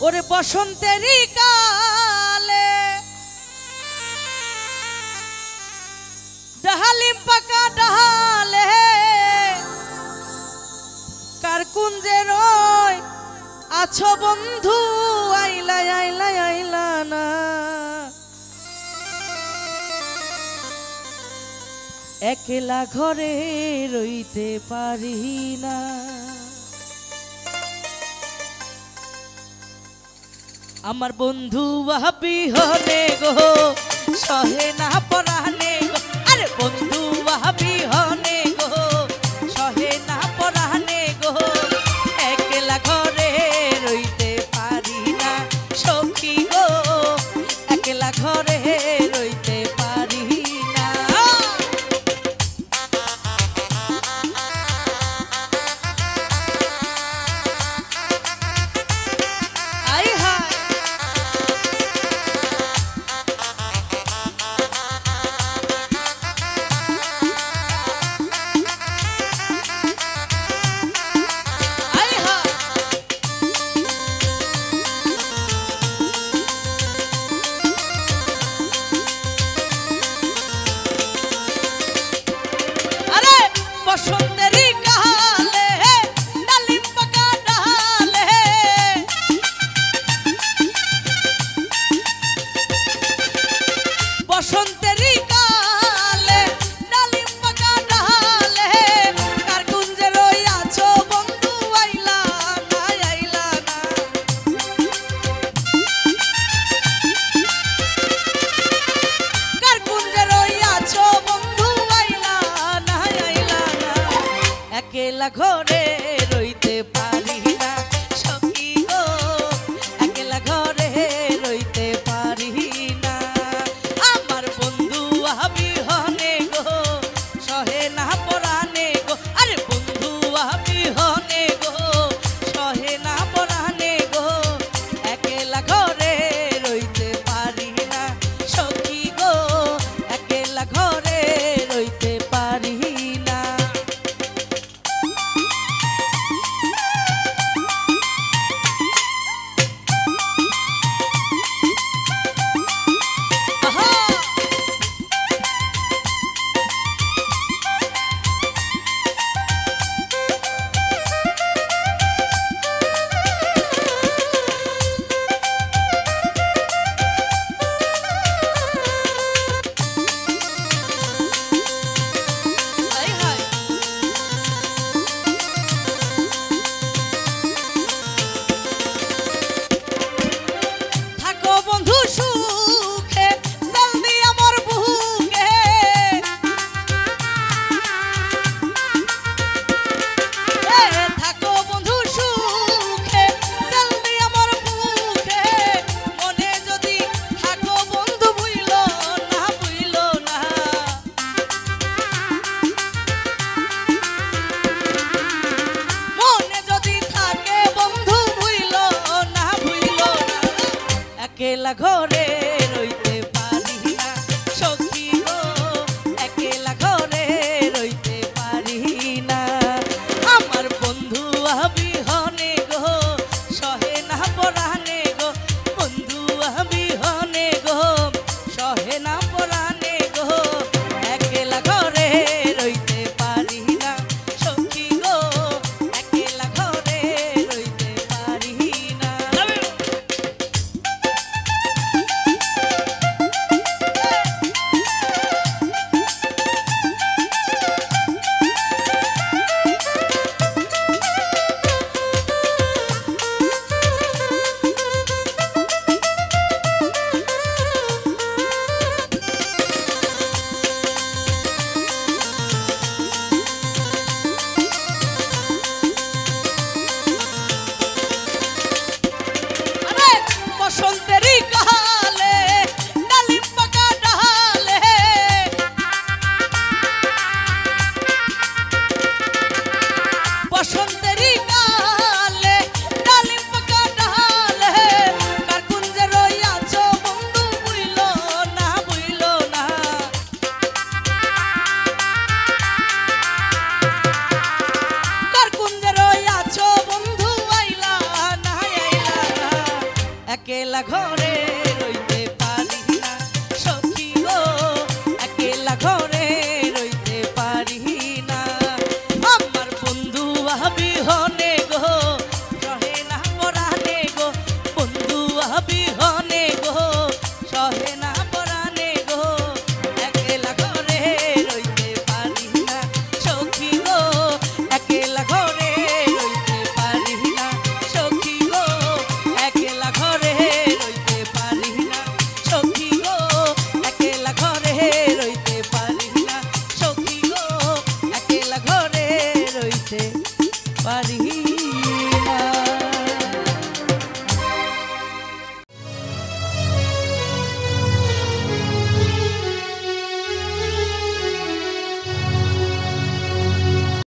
ওরে বসন্তেরই কালে ডাহালিম পাকা ডাহালে কার কুঞ্জে রয় আছো বন্ধু আইলা আইলা আইলা না একলা ঘরে রইতে পারি না আমার বন্ধু বিহনে গো সহে না পরানে গো আরে বন্ধু বিহনে গো সহে না পরানে গো একলা ঘরে রইতে পারি না সখী গো একলা ঘরে রইতে পারি না আই হায় বসন্তেরই কালে ডালিম পাকা ডালে বসন্তেরই কালে ডালিম পাকা ডালে কার কুঞ্জে রইয়াছো বন্ধু আইলা না আইলা না কার কুঞ্জে রইয়াছো বন্ধু আইলা না আইলা একলা ঘরে রইতে পারি